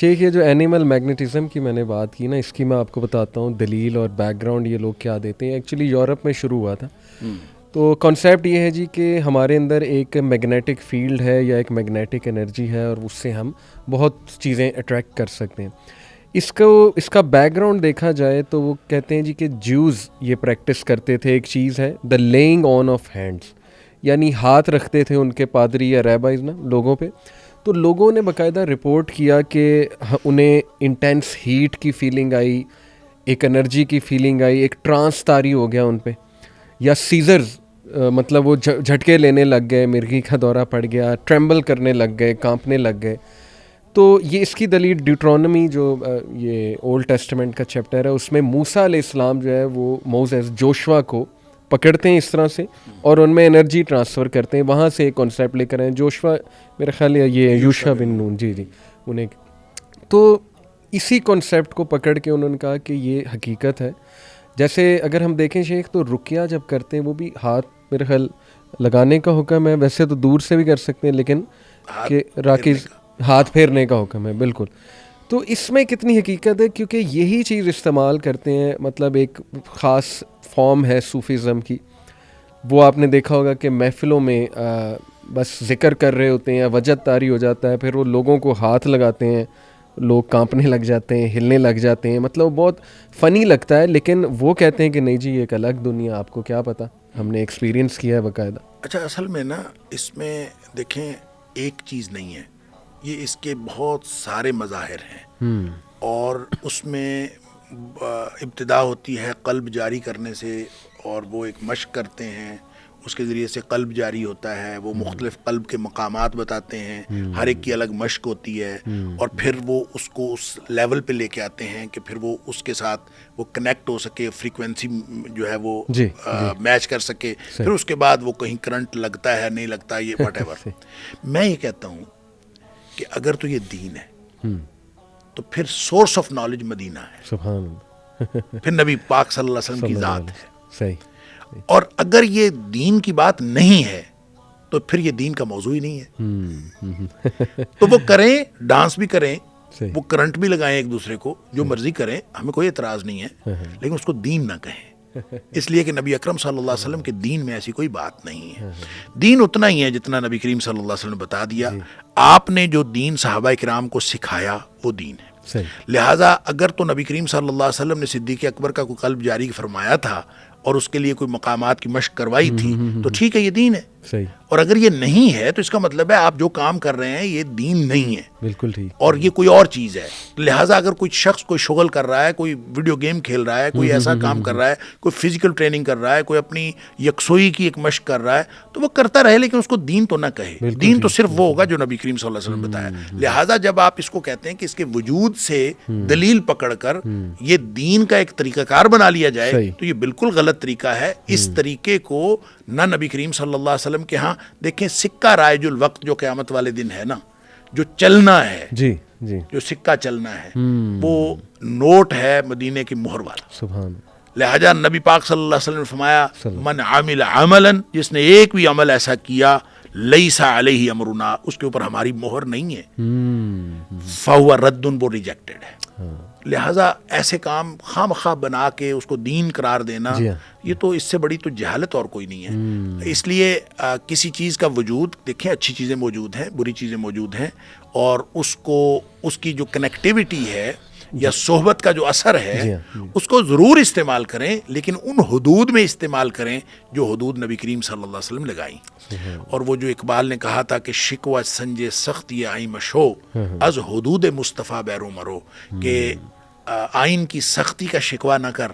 شیخ یہ جو animal magnetism کی میں نے بات کی نا، اس کی میں آپ کو بتاتا ہوں دلیل اور بیک گراؤنڈ یہ لوگ کیا دیتے ہیں. ایکچولی یورپ میں شروع ہوا تھا. تو کانسیپٹ یہ ہے جی کہ ہمارے اندر ایک میگنیٹک فیلڈ ہے یا ایک میگنیٹک انرجی ہے، اور اس سے ہم بہت چیزیں اٹریکٹ کر سکتے ہیں. اس کا بیک گراؤنڈ دیکھا جائے تو وہ کہتے ہیں جی کہ جیوز یہ پریکٹس کرتے تھے. ایک چیز ہے دا لیئنگ آن آف ہینڈس، یعنی ہاتھ رکھتے تھے ان کے پادری یا ریبائز نا لوگوں پہ. تو لوگوں نے باقاعدہ رپورٹ کیا کہ انہیں انٹینس ہیٹ کی فیلنگ آئی، ایک انرجی کی فیلنگ آئی، ایک ٹرانس طاری ہو گیا ان پہ. یا سیزرز، مطلب وہ جھٹکے لینے لگ گئے، مرغی کا دورہ پڑ گیا، ٹریمبل کرنے لگ گئے، کانپنے لگ گئے. تو یہ اس کی دلیل ڈیوٹرونمی جو یہ اولڈ ٹیسٹمنٹ کا چیپٹر ہے، اس میں موسیٰ علیہ السلام جو ہے وہ موزیس جوشوا کو پکڑتے ہیں اس طرح سے اور ان میں انرجی ٹرانسفر کرتے ہیں. وہاں سے ایک کانسیپٹ لے کر آئے جوشوا، میرے خیال ہے یہ یوشع بن نون، جی انہیں. تو اسی کانسیپٹ کو پکڑ کے انہوں نے کہا کہ یہ حقیقت ہے. جیسے اگر ہم دیکھیں شیخ تو رقیہ جب کرتے ہیں وہ بھی ہاتھ میرے خیال لگانے کا حکم ہے، ویسے تو دور سے بھی کر سکتے ہیں، لیکن کہ راکز ہاتھ پھیرنے کا حکم ہے بالکل. تو اس میں کتنی حقیقت ہے، کیونکہ یہی چیز استعمال کرتے ہیں. مطلب ایک خاص فارم ہے صوفیزم کی، وہ آپ نے دیکھا ہوگا کہ محفلوں میں بس ذکر کر رہے ہوتے ہیں، وجد طاری ہو جاتا ہے، پھر وہ لوگوں کو ہاتھ لگاتے ہیں، لوگ کانپنے لگ جاتے ہیں، ہلنے لگ جاتے ہیں. مطلب بہت فنی لگتا ہے، لیکن وہ کہتے ہیں کہ نہیں جی یہ ایک الگ دنیا، آپ کو کیا پتہ، ہم نے ایکسپیرینس کیا ہے باقاعدہ. اچھا اصل میں نا اس میں دیکھیں ایک چیز نہیں ہے، یہ اس کے بہت سارے مظاہر ہیں. اور اس میں ابتدا ہوتی ہے قلب جاری کرنے سے، اور وہ ایک مشق کرتے ہیں، اس کے ذریعے سے قلب جاری ہوتا ہے. وہ مختلف قلب کے مقامات بتاتے ہیں، ہر ایک کی الگ مشق ہوتی ہے. اور پھر وہ اس کو اس لیول پہ لے کے آتے ہیں کہ پھر وہ اس کے ساتھ وہ کنیکٹ ہو سکے، فریکوینسی جو ہے وہ میچ کر سکے. پھر اس کے بعد وہ کہیں کرنٹ لگتا ہے نہیں لگتا، یہ واٹ ایور. میں یہ کہتا ہوں کہ اگر تو یہ دین ہے تو پھر سورس آف نالج مدینہ ہے، سبحان اللہ. پھر نبی پاک صلی اللہ علیہ وسلم کی ذات ہے. صحیح. اور اگر یہ دین کی بات نہیں ہے تو پھر یہ دین کا موضوع ہی نہیں ہے. تو وہ کریں، ڈانس بھی کریں، وہ کرنٹ بھی لگائیں ایک دوسرے کو، جو مرضی کریں، ہمیں کوئی اعتراض نہیں ہے، لیکن اس کو دین نہ کہیں. اس لیے کہ نبی اکرم صلی اللہ علیہ وسلم کے دین میں ایسی کوئی بات نہیں ہے. دین اتنا ہی ہے جتنا نبی کریم صلی اللہ علیہ وسلم نے بتا دیا. آپ نے جو دین صحابہ کرام کو سکھایا وہ دین ہے. لہٰذا اگر تو نبی کریم صلی اللہ علیہ وسلم نے صدیق اکبر کا کوئی قلب جاری فرمایا تھا اور اس کے لیے کوئی مقامات کی مشق کروائی تھی تو ٹھیک ہے، یہ دین ہے. اور اگر یہ نہیں ہے تو اس کا مطلب ہے آپ جو کام کر رہے ہیں یہ دین نہیں ہے، بالکل ٹھیک، اور یہ کوئی اور چیز ہے. لہٰذا اگر کوئی شخص کوئی شغل کر رہا ہے، کوئی ویڈیو گیم کھیل رہا ہے، کوئی ایسا کام کر رہا ہے، کوئی فزیکل ٹریننگ کر رہا ہے، کوئی اپنی یکسوئی کی ایک مشق کر رہا ہے، تو وہ کرتا رہے، لیکن اس کو دین تو نہ کہے. دین تو صرف وہ ہوگا جو نبی کریم صلی اللہ علیہ وسلم نے بتایا. لہٰذا جب آپ اس کو کہتے ہیں کہ اس کے وجود سے دلیل پکڑ کر یہ دین کا ایک طریقہ کار بنا لیا جائے تو یہ بالکل غلط طریقہ ہے. اس طریقے کو نہ نبی کریم صلی اللہ علیہ وسلم کے ہاں دیکھیں سکہ رائج الوقت جو قیامت والے دن ہے نا، جو چلنا ہے، جی جو سکہ چلنا ہے، وہ نوٹ ہے مدینے کی مہر والا. سبحان. لہذا نبی پاک صلی اللہ علیہ وسلم نے فرمایا من عامل عملا، جس نے ایک بھی عمل ایسا کیا لیس علیہ امرنا، اس کے اوپر ہماری مہر نہیں ہے، فہو رد، وہ ریجیکٹڈ ہے. لہٰذا ایسے کام خام خواہ بنا کے اس کو دین قرار دینا، یہ تو اس سے بڑی تو جہالت اور کوئی نہیں ہے. اس لیے کسی چیز کا وجود دیکھیں، اچھی چیزیں موجود ہیں، بری چیزیں موجود ہیں، اور اس کو اس کی جو کنیکٹیوٹی ہے یا صحبت کا جو اثر ہے اس کو ضرور استعمال کریں، لیکن ان حدود میں استعمال کریں جو حدود نبی کریم صلی اللہ علیہ وسلم لگائیں. اور وہ جو اقبال نے کہا تھا کہ شکوہ سنجے سخت یہ آئیں مشو از حدود مصطفیٰ بیرو مرو، کہ آئین کی سختی کا شکوہ نہ کر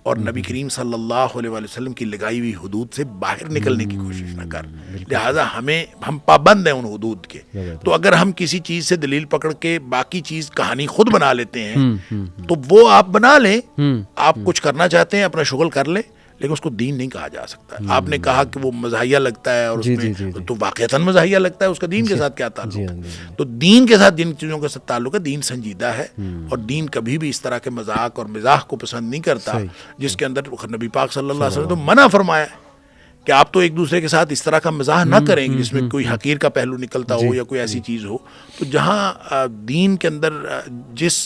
اور نبی کریم صلی اللہ علیہ وسلم کی لگائی ہوئی حدود سے باہر نکلنے کی کوشش نہ کر. لہٰذا ہم پابند ہیں ان حدود کے. تو اگر ہم کسی چیز سے دلیل پکڑ کے باقی چیز کہانی خود بنا لیتے ہیں تو وہ آپ بنا لیں، آپ کچھ کرنا چاہتے ہیں اپنا شغل کر لیں، لیکن اس کو دین نہیں کہا جا سکتا. آپ نے کہا کہ وہ مزاحیہ لگتا ہے، اور اس میں تو واقعتاً مزاحیہ لگتا ہے، اس کا دین کے ساتھ کیا تعلق ہے؟ تو دین کے ساتھ جن چیزوں کا تعلق ہے، دین سنجیدہ ہے، اور دین کبھی بھی اس طرح کے مذاق اور مزاح کو پسند نہیں کرتا جس کے اندر نبی پاک صلی اللہ علیہ وسلم تو منع فرمایا ہے کہ آپ تو ایک دوسرے کے ساتھ اس طرح کا مزاح نہ کریں جس میں کوئی حقیر کا پہلو نکلتا ہو یا کوئی ایسی چیز ہو. تو جہاں دین کے اندر جس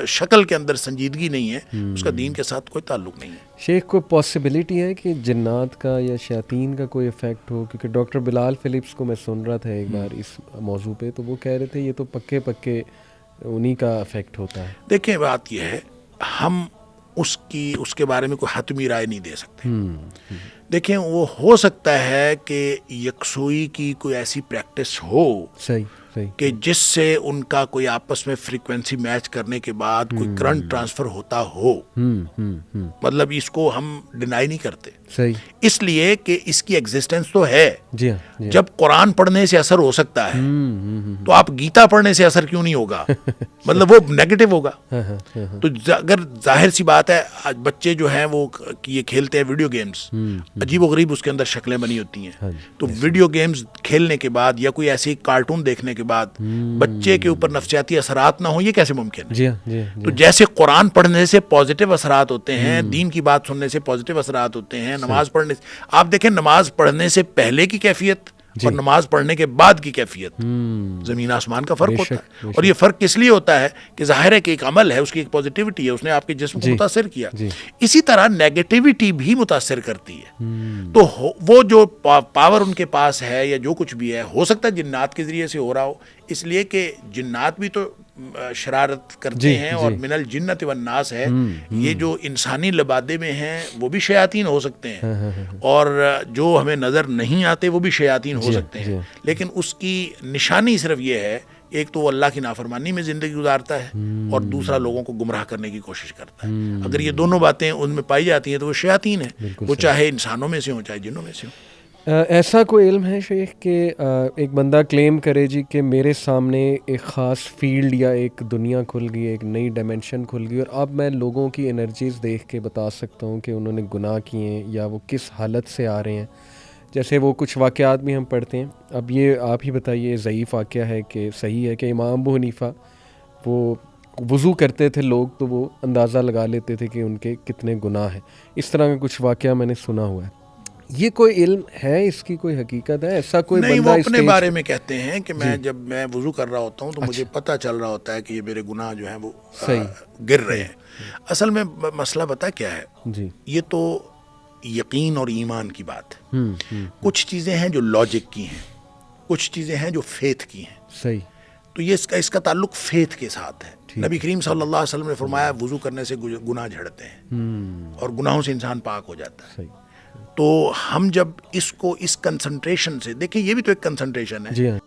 شکل کے اندر سنجیدگی نہیں ہے اس کا دین کے ساتھ کوئی تعلق نہیں ہے. شیخ کو پاسبلٹی ہے کہ جنات کا یا شیاطین کا کوئی افیکٹ ہو؟ کیونکہ ڈاکٹر بلال فلپس کو میں سن رہا تھا ایک بار اس موضوع پہ، تو وہ کہہ رہے تھے یہ تو پکے انہی کا افیکٹ ہوتا ہے. دیکھیں بات یہ ہے، ہم اس کے بارے میں کوئی حتمی رائے نہیں دے سکتے. دیکھیں وہ ہو سکتا ہے کہ یکسوئی کی کوئی ایسی پریکٹس ہو صحیح کہ جس سے ان کا کوئی آپس میں فریکوینسی میچ کرنے کے بعد کوئی کرنٹ ٹرانسفر ہوتا ہو. مطلب اس کو ہم ڈینائی نہیں کرتے، صحیح، اس لیے کہ اس کی ایگزسٹنس تو ہے. جی ہاں. جب قرآن پڑھنے سے اثر ہو سکتا ہے تو آپ گیتا پڑھنے سے اثر کیوں نہیں ہوگا؟ مطلب وہ نیگیٹو ہوگا. تو اگر ظاہر سی بات ہے آج بچے جو ہیں وہ یہ کھیلتے ہیں ویڈیو گیمز، عجیب و غریب اس کے اندر شکلیں بنی ہوتی ہیں. تو ویڈیو گیمز کھیلنے کے بعد یا کوئی ایسی کارٹون دیکھنے کے بعد بچے کے اوپر نفسیاتی اثرات نہ ہوں، یہ کیسے ممکن ہے؟ جی ہاں. تو جیسے قرآن پڑھنے سے پازیٹیو اثرات ہوتے ہیں، دین کی بات سننے سے پازیٹیو اثرات ہوتے ہیں، نماز پڑھنے سے آپ دیکھیں نماز پڑھنے سے پہلے کی کیفیت اور نماز پڑھنے کے بعد کی کیفیت زمین آسمان کا فرق ہوتا ہے. اور یہ فرق کس لیے ہوتا ہے کہ ظاہر ہے کہ ایک عمل ہے، اس کی ایک پازیٹیوٹی ہے، اس نے آپ کے جسم کو متاثر کیا. اسی طرح نیگیٹیوٹی بھی متاثر کرتی ہے. تو وہ جو پاور ان کے پاس ہے یا جو کچھ بھی ہے، ہو سکتا ہے جنات کے ذریعے سے ہو رہا ہو، اس لیے کہ جنات بھی تو شرارت کرتے ہیں اور من الجنت والناس ہے. یہ جو انسانی لبادے میں ہیں وہ بھی شیاطین ہو سکتے ہیں، اور جو ہمیں نظر نہیں آتے وہ بھی شیاطین ہو سکتے ہیں. لیکن اس کی نشانی صرف یہ ہے، ایک تو وہ اللہ کی نافرمانی میں زندگی گزارتا ہے اور دوسرا لوگوں کو گمراہ کرنے کی کوشش کرتا ہے. اگر یہ دونوں باتیں ان میں پائی جاتی ہیں تو وہ شیاطین ہیں، وہ چاہے انسانوں میں سے ہوں چاہے جنوں میں سے ہوں. ایسا کوئی علم ہے شیخ کہ ایک بندہ کلیم کرے جی کہ میرے سامنے ایک خاص فیلڈ یا ایک دنیا کھل گئی، ایک نئی ڈائمینشن کھل گئی، اور اب میں لوگوں کی انرجیز دیکھ کے بتا سکتا ہوں کہ انہوں نے گناہ کیے ہیں یا وہ کس حالت سے آ رہے ہیں؟ جیسے وہ کچھ واقعات بھی ہم پڑھتے ہیں. اب یہ آپ ہی بتائیے ضعیف واقعہ ہے کہ صحیح ہے کہ امام ابو حنیفہ وہ وضو کرتے تھے لوگ تو وہ اندازہ لگا لیتے تھے کہ ان کے کتنے گناہ ہیں. اس طرح کا کچھ واقعہ میں نے سنا ہوا ہے. یہ کوئی علم ہے، اس کی کوئی حقیقت ہے؟ ایسا کوئی نہیں، بندہ وہ اپنے بارے میں کہتے ہیں کہ جب میں وضو کر رہا ہوتا ہوں تو مجھے پتہ چل رہا ہوتا ہے کہ یہ میرے گناہ جو ہیں وہ گر رہے ہیں. اصل میں مسئلہ پتہ کیا ہے؟ جی، یہ تو یقین اور ایمان کی بات ہے. کچھ چیزیں ہیں جو لاجک کی ہیں، کچھ چیزیں ہیں جو فیتھ کی ہیں. صحیح. تو یہ اس کا تعلق فیتھ کے ساتھ ہے. نبی کریم صلی اللہ علیہ وسلم نے فرمایا وضو کرنے سے گناہ جھڑتے ہیں اور گناہوں سے انسان پاک ہو جاتا ہے. صحیح. تو ہم جب اس کو اس کنسنٹریشن سے دیکھیں، یہ بھی تو ایک کنسنٹریشن ہے. جی ہاں.